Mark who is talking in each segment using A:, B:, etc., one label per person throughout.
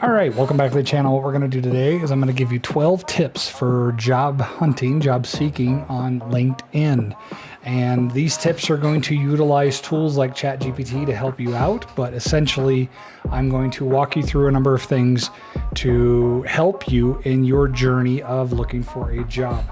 A: All right, welcome back to the channel. What we're going to do today is I'm going to give you 12 tips for job hunting, job seeking on LinkedIn. And these tips are going to utilize tools like ChatGPT to help you out, but essentially I'm going to walk you through a number of things to help you in your journey of looking for a job.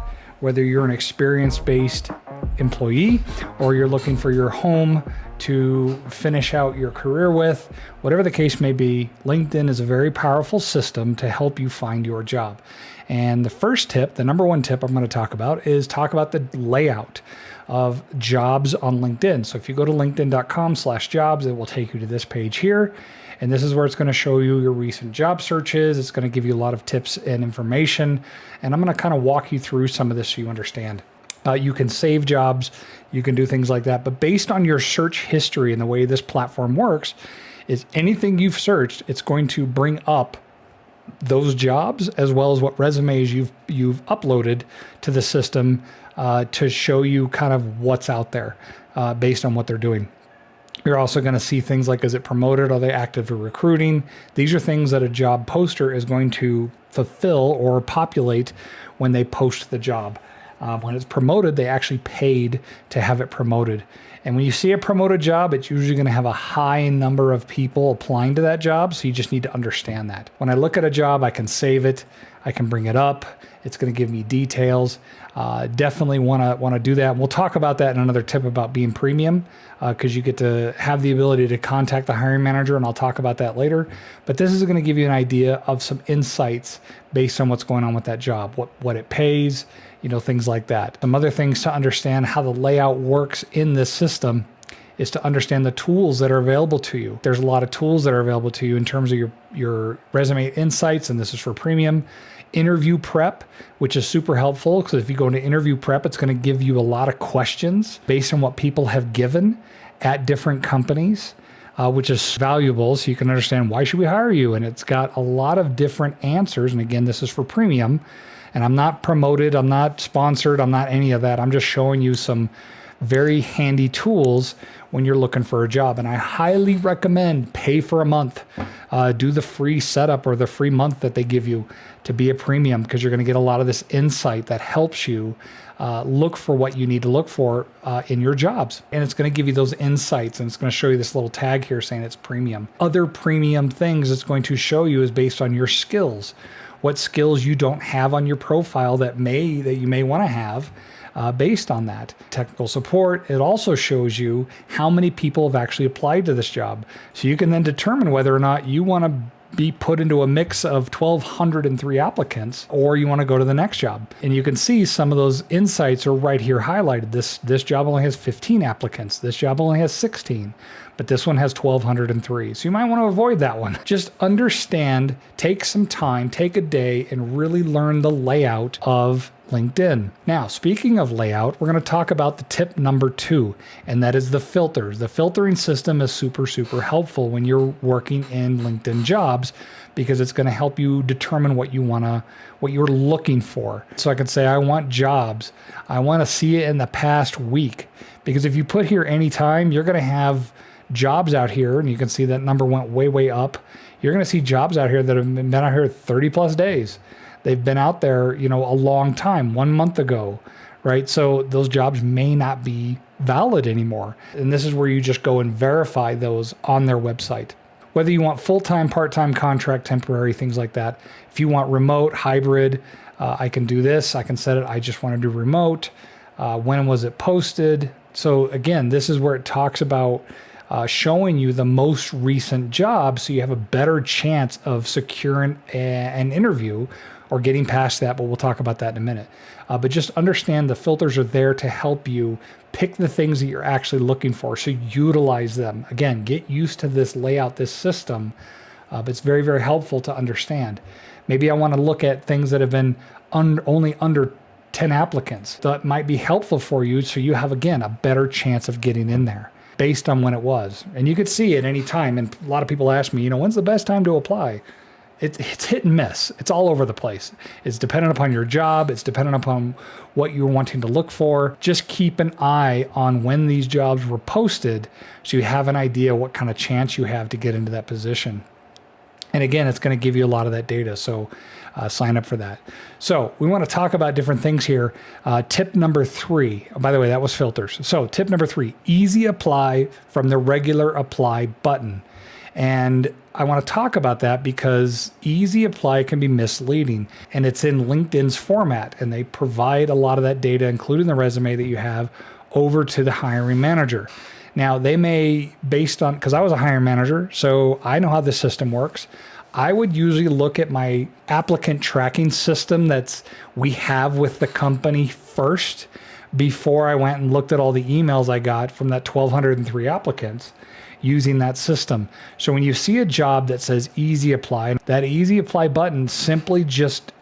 A: Whether you're an experience-based employee or you're looking for your home to finish out your career with, whatever the case may be, LinkedIn is a very powerful system to help you find your job. And the first tip, the number one tip I'm going to talk about the layout of jobs on LinkedIn. So if you go to linkedin.com/jobs, it will take you to this page here. And this is where it's going to show you your recent job searches. It's going to give you a lot of tips and information. And I'm going to kind of walk you through some of this so you understand. You can save jobs, you can do things like that. But based on your search history and the way this platform works, is anything you've searched, it's going to bring up those jobs as well as what resumes you've uploaded to the system to show you kind of what's out there based on what they're doing. You're also going to see things like, is it promoted? Are they actively recruiting? These are things that a job poster is going to fulfill or populate when they post the job. When it's promoted, they actually paid to have it promoted. And when you see a promoted job, it's usually going to have a high number of people applying to that job. So you just need to understand that. When I look at a job, I can save it. I can bring it up. It's going to give me details. Definitely want to do that. And we'll talk about that in another tip about being premium, because you get to have the ability to contact the hiring manager, and I'll talk about that later. But this is going to give you an idea of some insights based on what's going on with that job, what it pays, things like that. Some other things to understand how the layout works in this system is to understand the tools that are available to you. There's a lot of tools that are available to you in terms of your resume insights, and this is for premium. Interview prep, which is super helpful, because if you go into interview prep, it's going to give you a lot of questions based on what people have given at different companies, which is valuable, so you can understand why should we hire you. And it's got a lot of different answers. And again, this is for premium. And I'm not promoted, I'm not sponsored, I'm not any of that. I'm just showing you some very handy tools when you're looking for a job. And I highly recommend pay for a month. Do the free setup or the free month that they give you to be a premium, because you're going to get a lot of this insight that helps you look for what you need to look for in your jobs. And it's going to give you those insights, and it's going to show you this little tag here saying it's premium. Other premium things it's going to show you is based on your skills. What skills you don't have on your profile that you may want to have based on that. Technical support, it also shows you how many people have actually applied to this job. So you can then determine whether or not you want to be put into a mix of 1,203 applicants, or you want to go to the next job. And you can see some of those insights are right here highlighted. This job only has 15 applicants. This job only has 16, but this one has 1,203. So you might want to avoid that one. Just understand, take some time, take a day, and really learn the layout of LinkedIn. Now, speaking of layout, we're going to talk about the tip number 2, and that is the filters. The filtering system is super, super helpful when you're working in LinkedIn jobs, because it's going to help you determine what you're looking for. So I could say, I want jobs. I want to see it in the past week, because if you put here anytime, you're going to have jobs out here, and you can see that number went way, way up. You're going to see jobs out here that have been out here 30 plus days. They've been out there, a long time, 1 month ago, right? So those jobs may not be valid anymore. And this is where you just go and verify those on their website. Whether you want full-time, part-time, contract, temporary, things like that. If you want remote, hybrid, I can do this. I can set it. I just want to do remote. When was it posted? So again, this is where it talks about showing you the most recent job, so you have a better chance of securing an interview or getting past that, but we'll talk about that in a minute. But just understand the filters are there to help you pick the things that you're actually looking for, so utilize them. Again, get used to this layout, this system, but it's very, very helpful to understand. Maybe I want to look at things that have been only under 10 applicants. That might be helpful for you, so you have, again, a better chance of getting in there based on when it was. And you could see at any time, and a lot of people ask me, when's the best time to apply? It's hit and miss. It's all over the place. It's dependent upon your job. It's dependent upon what you're wanting to look for. Just keep an eye on when these jobs were posted, so you have an idea what kind of chance you have to get into that position. And again, it's going to give you a lot of that data. So sign up for that. So we want to talk about different things here. Tip number 3, oh, by the way, that was filters. So tip number 3, easy apply from the regular apply button. And I want to talk about that because easy apply can be misleading, and it's in LinkedIn's format, and they provide a lot of that data, including the resume that you have, over to the hiring manager. Now, they may, based on, because I was a hiring manager, so I know how the system works. I would usually look at my applicant tracking system we have with the company first before I went and looked at all the emails I got from that 1,203 applicants using that system. So when you see a job that says easy apply, that easy apply button simply just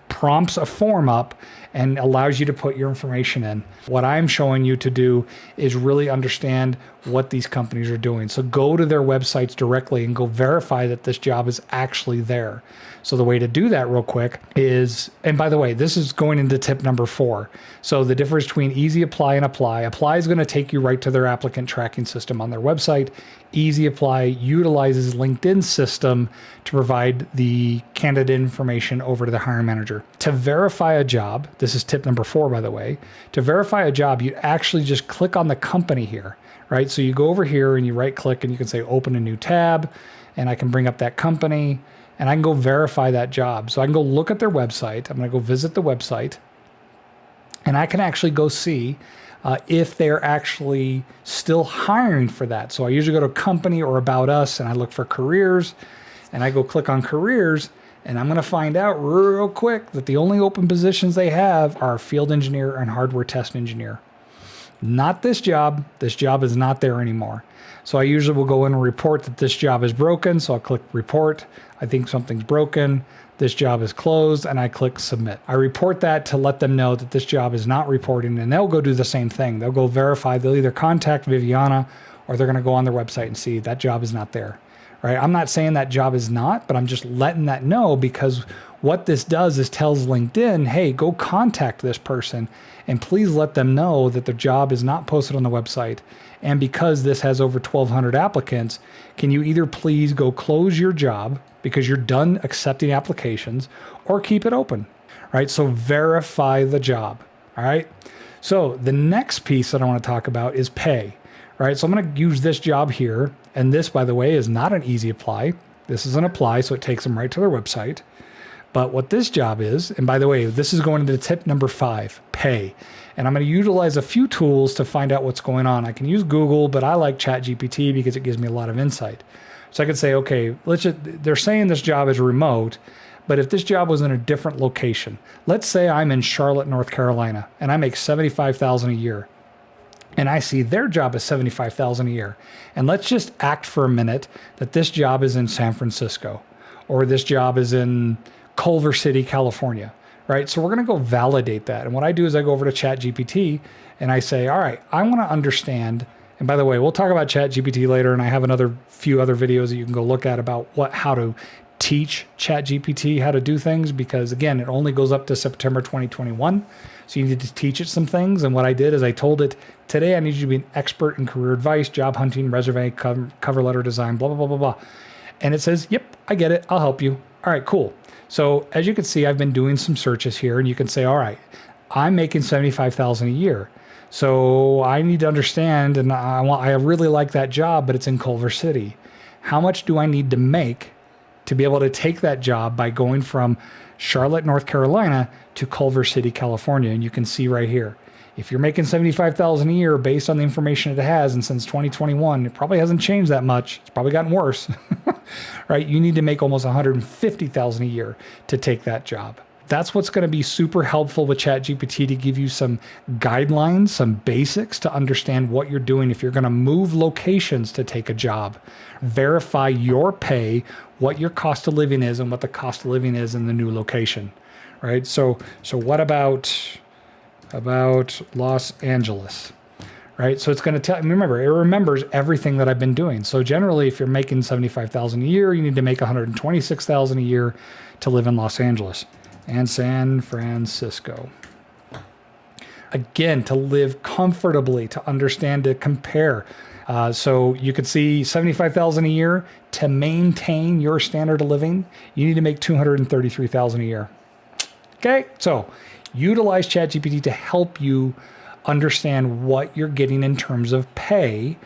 A: prompts a form up and allows you to put your information in. What I'm showing you to do is really understand what these companies are doing. So go to their websites directly and go verify that this job is actually there. So the way to do that real quick is, and by the way, this is going into tip number 4. So the difference between easy apply and apply. Apply is going to take you right to their applicant tracking system on their website. Easy apply utilizes LinkedIn's system to provide the candidate information over to the hiring manager. To verify a job, this is tip number 4, by the way, to verify a job, you actually just click on the company here, right? So you go over here and you right click and you can say open a new tab, and I can bring up that company and I can go verify that job. So I can go look at their website. I'm going to go visit the website, and I can actually go see if they're actually still hiring for that. So I usually go to company or about us, and I look for careers, and I go click on careers, and I'm going to find out real quick that the only open positions they have are field engineer and hardware test engineer. Not this job. This job is not there anymore. So I usually will go in and report that this job is broken. So I'll click report. I think something's broken. This job is closed, and I click submit. I report that to let them know that this job is not reporting, and they'll go do the same thing. They'll go verify. They'll either contact Viviana, or they're going to go on their website and see that job is not there. Right? I'm not saying that job is not, but I'm just letting that know, because what this does is tells LinkedIn, hey, go contact this person and please let them know that the job is not posted on the website. And because this has over 1,200 applicants, can you either please go close your job because you're done accepting applications, or keep it open, right? So verify the job, all right? So the next piece that I want to talk about is pay, right? So I'm going to use this job here. And this, by the way, is not an easy apply. This is an apply, so it takes them right to their website. But what this job is, and by the way, this is going into tip number 5, pay. And I'm going to utilize a few tools to find out what's going on. I can use Google, but I like ChatGPT because it gives me a lot of insight. So I could say, okay, they're saying this job is remote, but if this job was in a different location, let's say I'm in Charlotte, North Carolina, and I make $75,000 a year. And I see their job is $75,000 a year. And let's just act for a minute that this job is in San Francisco, or this job is in Culver City, California, right? So we're going to go validate that. And what I do is I go over to ChatGPT and I say, all right, I want to understand. And by the way, we'll talk about ChatGPT later, and I have few other videos that you can go look at about how to teach ChatGPT how to do things, because again, it only goes up to September 2021. So you need to teach it some things. And what I did is I told it, today I need you to be an expert in career advice, job hunting, resume, cover letter design, blah, blah, blah, blah, blah. And it says, yep, I get it. I'll help you. All right, cool. So as you can see, I've been doing some searches here, and you can say, all right, I'm making $75,000 a year. So I need to understand, and I really like that job, but it's in Culver City. How much do I need to make to be able to take that job by going from Charlotte, North Carolina to Culver City, California? And you can see right here, if you're making $75,000 a year based on the information it has, and since 2021, it probably hasn't changed that much. It's probably gotten worse, right? You need to make almost $150,000 a year to take that job. That's what's going to be super helpful with ChatGPT, to give you some guidelines, some basics to understand what you're doing if you're going to move locations to take a job. Verify your pay, what your cost of living is, and what the cost of living is in the new location, right? So what about Los Angeles, right? So it's going to tell, remember, it remembers everything that I've been doing. So generally, if you're making $75,000 a year, you need to make $126,000 a year to live in Los Angeles and San Francisco. Again, to live comfortably, to understand, to compare. So you could see 75,000 a year to maintain your standard of living. You need to make 233,000 a year. Okay, so utilize ChatGPT to help you understand what you're getting in terms of pay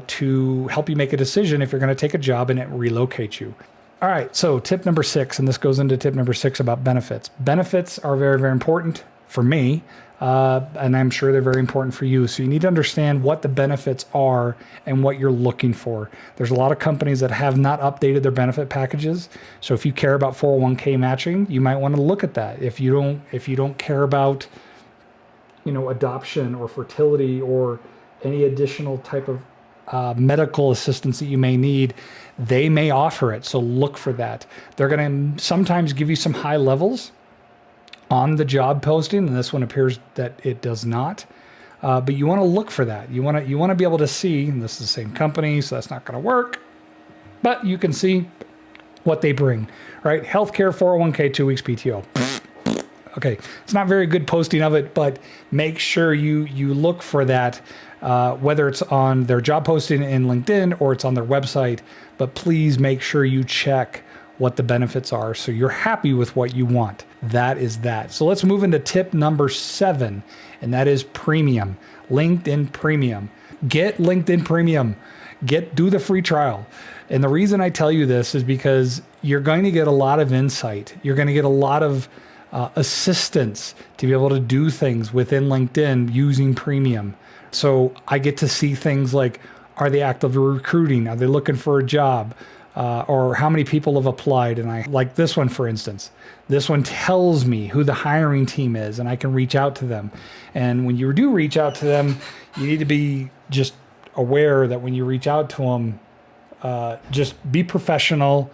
A: to help you make a decision if you're going to take a job and it relocates you. All right, so tip number 6, and this goes into tip number 6 about benefits. Benefits are very, very important for me, and I'm sure they're very important for you. So you need to understand what the benefits are and what you're looking for. There's a lot of companies that have not updated their benefit packages. So if you care about 401k matching, you might want to look at that. If you don't care about, adoption or fertility or any additional type of medical assistance that you may need, they may offer it. So look for that. They're going to sometimes give you some high levels on the job posting, and this one appears that it does not. But you want to look for that. You want to be able to see, and this is the same company, so that's not going to work. But you can see what they bring, right? Healthcare, 401k, 2 weeks PTO. Okay, it's not very good posting of it, but make sure you look for that, whether it's on their job posting in LinkedIn or it's on their website. But please make sure you check what the benefits are so you're happy with what you want. That is that. So let's move into tip number 7, and that is premium. LinkedIn Premium. Get LinkedIn Premium. Do the free trial. And the reason I tell you this is because you're going to get a lot of insight. You're going to get a lot of assistance to be able to do things within LinkedIn using Premium. So I get to see things like, are they actively recruiting? Are they looking for a job? Or how many people have applied? And I like this one, for instance. This one tells me who the hiring team is, and I can reach out to them. And when you do reach out to them, you need to be just aware that when you reach out to them, just be professional.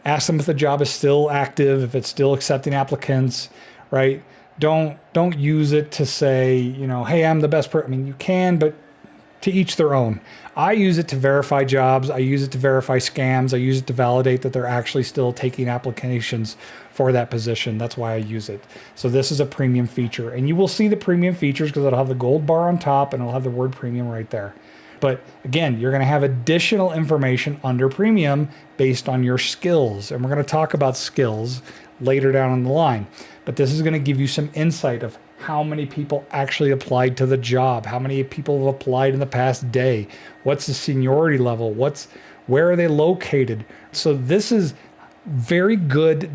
A: Ask them if the job is still active, if it's still accepting applicants, right? Don't use it to say, hey, I'm the best person. I mean, you can, but to each their own. I use it to verify jobs. I use it to verify scams. I use it to validate that they're actually still taking applications for that position. That's why I use it. So this is a premium feature. And you will see the premium features because it'll have the gold bar on top and it'll have the word premium right there. But again, you're going to have additional information under premium based on your skills. And we're going to talk about skills later down on the line. But this is going to give you some insight of how many people actually applied to the job, how many people have applied in the past day, what's the seniority level, where are they located. So this is very good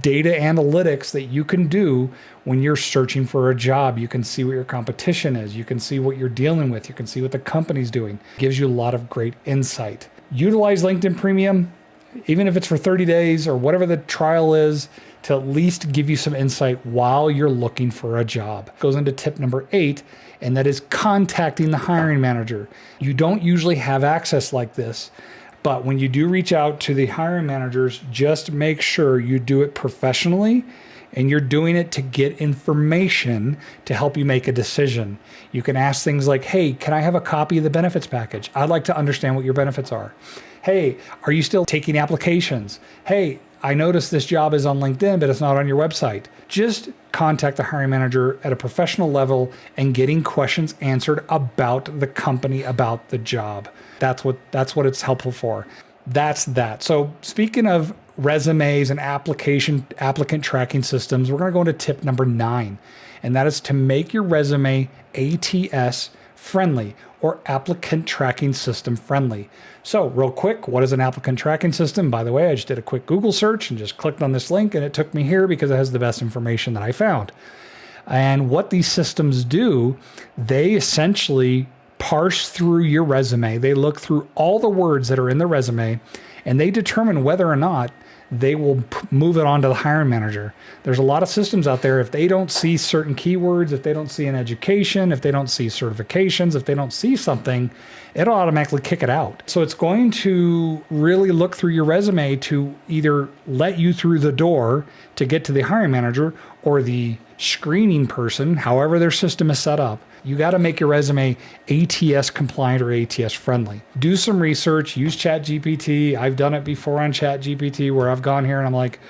A: data analytics that you can do when you're searching for a job. You can see what your competition is. You can see what you're dealing with. You can see what the company's doing. It gives you a lot of great insight. Utilize LinkedIn Premium, even if it's for 30 days or whatever the trial is, to at least give you some insight while you're looking for a job. Goes into tip number 8, and that is contacting the hiring manager. You don't usually have access like this, but when you do reach out to the hiring managers, just make sure you do it professionally and you're doing it to get information to help you make a decision. You can ask things like, hey, can I have a copy of the benefits package? I'd like to understand what your benefits are. Hey, are you still taking applications? Hey, I noticed this job is on LinkedIn, but it's not on your website. Just contact the hiring manager at a professional level and getting questions answered about the company, about the job. That's what it's helpful for. That's that. So speaking of resumes and applicant tracking systems, we're going to go into tip number 9, and that is to make your resume ATS friendly or applicant tracking system friendly. So real quick, what is an applicant tracking system? By the way, I just did a quick Google search and just clicked on this link and it took me here because it has the best information that I found. And what these systems do, they essentially parse through your resume. They look through all the words that are in the resume and they determine whether or not they will move it on to the hiring manager. There's a lot of systems out there. If they don't see certain keywords, if they don't see an education, if they don't see certifications, if they don't see something, it'll automatically kick it out. So it's going to really look through your resume to either let you through the door to get to the hiring manager or the screening person, however their system is set up. You got to make your resume ATS compliant or ATS friendly. Do some research, use ChatGPT. I've done it before on ChatGPT where I've gone here and I'm like,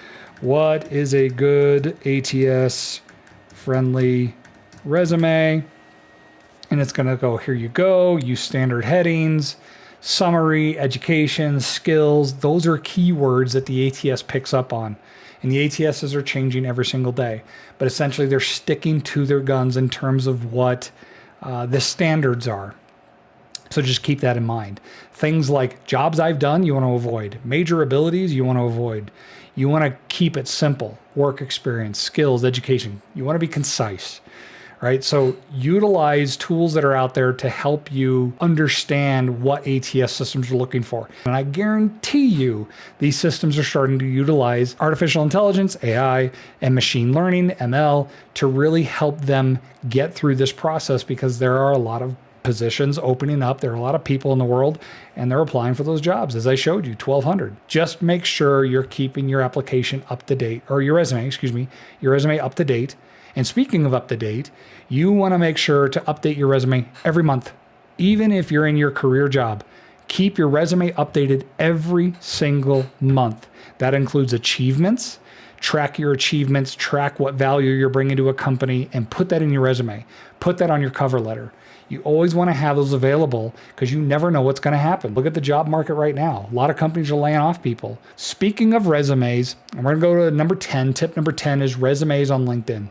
A: what is a good ATS friendly resume? And it's going to go, here you go, use standard headings, summary, education, skills. Those are keywords that the ATS picks up on. And the ATSs are changing every single day. But essentially, they're sticking to their guns in terms of what the standards are. So just keep that in mind. Things like jobs I've done, you want to avoid. Major abilities, you want to avoid. You want to keep it simple. Work experience, skills, education. You want to be concise, right? So utilize tools that are out there to help you understand what ATS systems are looking for. And I guarantee you, these systems are starting to utilize artificial intelligence, AI, and machine learning, ML, to really help them get through this process, because there are a lot of positions opening up. There are a lot of people in the world, and they're applying for those jobs. As I showed you, 1,200. Just make sure you're keeping your application up to date, or your resume up to date. And speaking of up to date, you want to make sure to update your resume every month. Even if you're in your career job, keep your resume updated every single month. That includes achievements. Track your achievements, track what value you're bringing to a company, and put that in your resume. Put that on your cover letter. You always want to have those available, because you never know what's going to happen. Look at the job market right now. A lot of companies are laying off people. Speaking of resumes, and we're going to go to number 10. Tip number 10 is resumes on LinkedIn.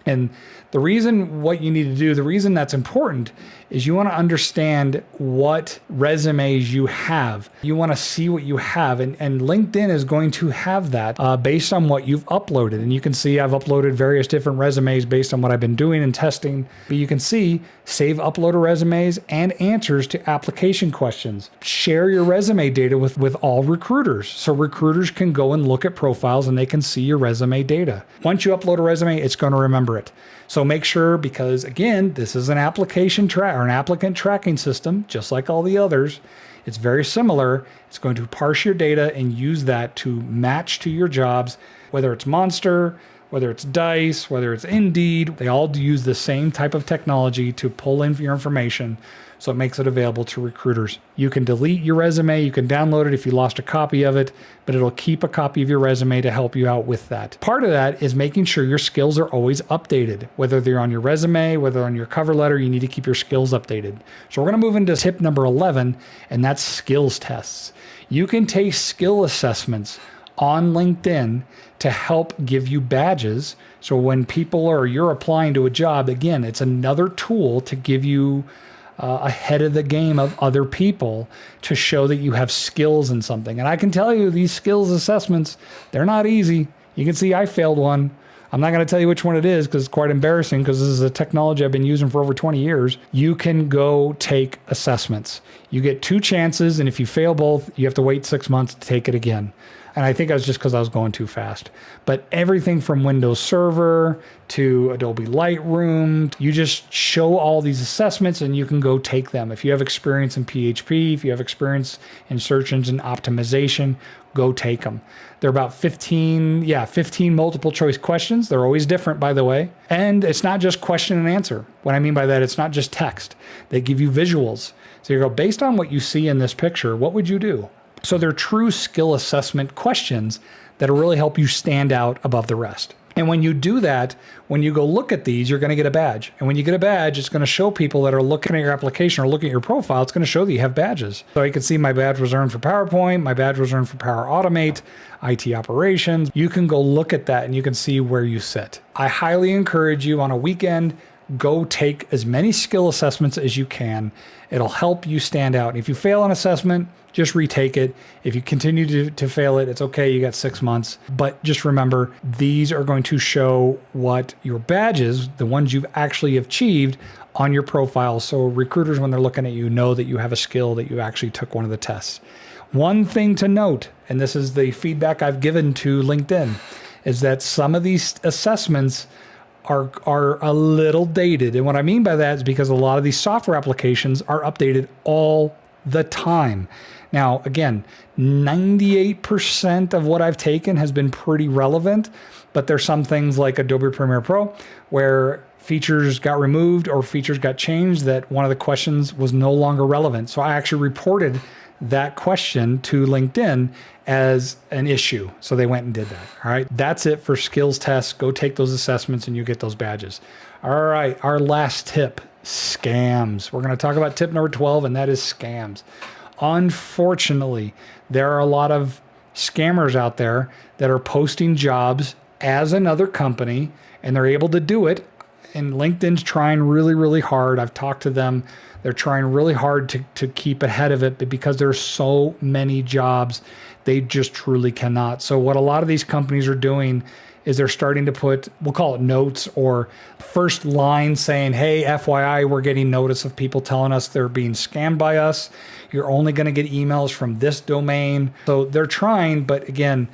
A: And the reason the reason that's important is you want to understand what resumes you have. You want to see what you have. And LinkedIn is going to have that based on what you've uploaded. And you can see I've uploaded various different resumes based on what I've been doing and testing. But you can see save uploaded resumes and answers to application questions. Share your resume data with all recruiters, so recruiters can go and look at profiles and they can see your resume data. Once you upload a resume, it's going to remember it. So make sure, because again, this is an applicant tracking system, just like all the others. It's very similar. It's going to parse your data and use that to match to your jobs, whether it's Monster, whether it's Dice, whether it's Indeed. They all use the same type of technology to pull in your information, so it makes it available to recruiters. You can delete your resume, you can download it if you lost a copy of it, but it'll keep a copy of your resume to help you out with that. Part of that is making sure your skills are always updated. Whether they're on your resume, whether on your cover letter, you need to keep your skills updated. So we're going to move into tip number 11, and that's skills tests. You can take skill assessments on LinkedIn to help give you badges. So when you're applying to a job, again, it's another tool to give you ahead of the game of other people, to show that you have skills in something. And I can tell you, these skills assessments, they're not easy. You can see I failed one. I'm not going to tell you which one it is, because it's quite embarrassing, because this is a technology I've been using for over 20 years. You can go take assessments. You get 2 chances, and if you fail both, you have to wait 6 months to take it again. And I think that was just because I was going too fast. But everything from Windows Server to Adobe Lightroom, you just show all these assessments and you can go take them. If you have experience in PHP, if you have experience in search engine optimization, go take them. They're about 15 multiple choice questions. They're always different, by the way. And it's not just question and answer. What I mean by that, it's not just text. They give you visuals. So you go, based on what you see in this picture, what would you do? So they're true skill assessment questions that'll really help you stand out above the rest. And when you do that, when you go look at these, you're going to get a badge. And when you get a badge, it's going to show people that are looking at your application or looking at your profile, it's going to show that you have badges. So you can see my badge was earned for PowerPoint, my badge was earned for Power Automate, IT operations. You can go look at that and you can see where you sit. I highly encourage you on a weekend, go take as many skill assessments as you can. It'll help you stand out. And if you fail an assessment, just retake it. If you continue to fail it, it's okay. You got 6 months. But just remember, these are going to show what your badges, the ones you've actually achieved, on your profile. So recruiters, when they're looking at you, know that you have a skill, that you actually took one of the tests. One thing to note, and this is the feedback I've given to LinkedIn, is that some of these assessments are a little dated. And what I mean by that is because a lot of these software applications are updated all the time. Now, again, 98% of what I've taken has been pretty relevant, but there's some things like Adobe Premiere Pro where features got removed or features got changed that one of the questions was no longer relevant. So I actually reported that question to LinkedIn as an issue. So they went and did that. All right. That's it for skills tests. Go take those assessments and you get those badges. All right. Our last tip scams. We're going to talk about tip number 12, and that is scams. Unfortunately, there are a lot of scammers out there that are posting jobs as another company, and they're able to do it. And LinkedIn's trying really, really hard. I've talked to them. They're trying really hard to keep ahead of it, but because there's so many jobs, they just truly cannot. So what a lot of these companies are doing is they're starting to put, we'll call it notes or first line saying, hey, FYI, we're getting notice of people telling us they're being scammed by us. You're only going to get emails from this domain. So they're trying, but again,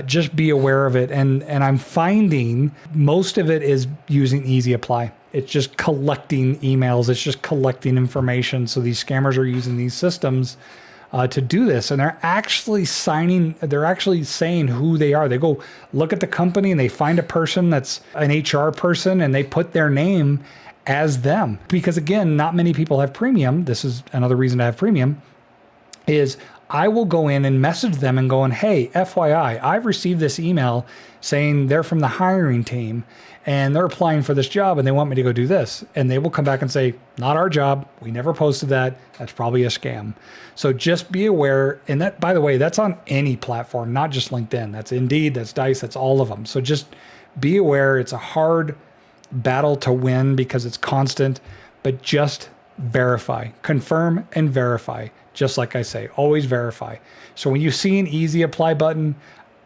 A: just be aware of it. And I'm finding most of it is using Easy Apply. It's just collecting emails. It's just collecting information. So these scammers are using these systems to do this. And they're actually saying who they are. They go look at the company and they find a person that's an HR person and they put their name as them. Because again, not many people have premium. This is another reason to have premium is I will go in and message them and going, hey, FYI, I've received this email saying they're from the hiring team and they're applying for this job and they want me to go do this. And they will come back and say, not our job. We never posted that. That's probably a scam. So just be aware. And that, by the way, that's on any platform, not just LinkedIn. That's Indeed, that's Dice, that's all of them. So just be aware. It's a hard battle to win because it's constant, but just verify, confirm and verify. Just like I say, always verify. So when you see an Easy Apply button,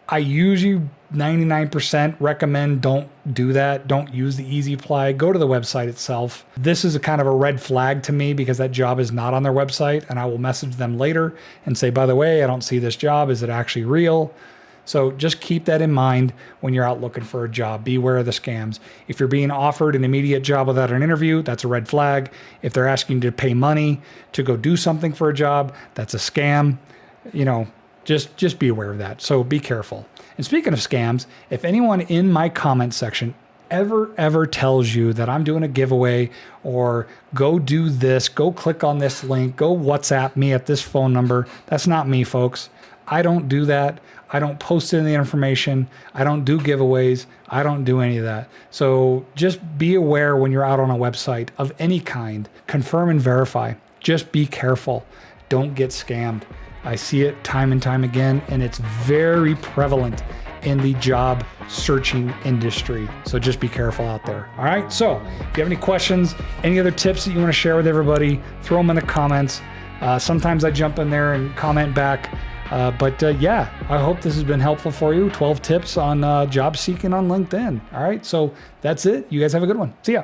A: I usually 99% recommend don't do that. Don't use the Easy Apply. Go to the website itself. This is a kind of a red flag to me because that job is not on their website, and I will message them later and say, by the way, I don't see this job. Is it actually real? So just keep that in mind when you're out looking for a job. Beware of the scams. If you're being offered an immediate job without an interview, that's a red flag. If they're asking you to pay money to go do something for a job, that's a scam. You know, just be aware of that. So be careful. And speaking of scams, if anyone in my comment section ever tells you that I'm doing a giveaway or go do this, go click on this link, go WhatsApp me at this phone number, that's not me, folks. I don't do that. I don't post any information. I don't do giveaways. I don't do any of that. So just be aware when you're out on a website of any kind, confirm and verify. Just be careful. Don't get scammed. I see it time and time again, and it's very prevalent in the job searching industry. So just be careful out there. All right. So if you have any questions, any other tips that you want to share with everybody, throw them in the comments. Sometimes I jump in there and comment back. But yeah, I hope this has been helpful for you. 12 tips on job seeking on LinkedIn. All right. So that's it. You guys have a good one. See ya.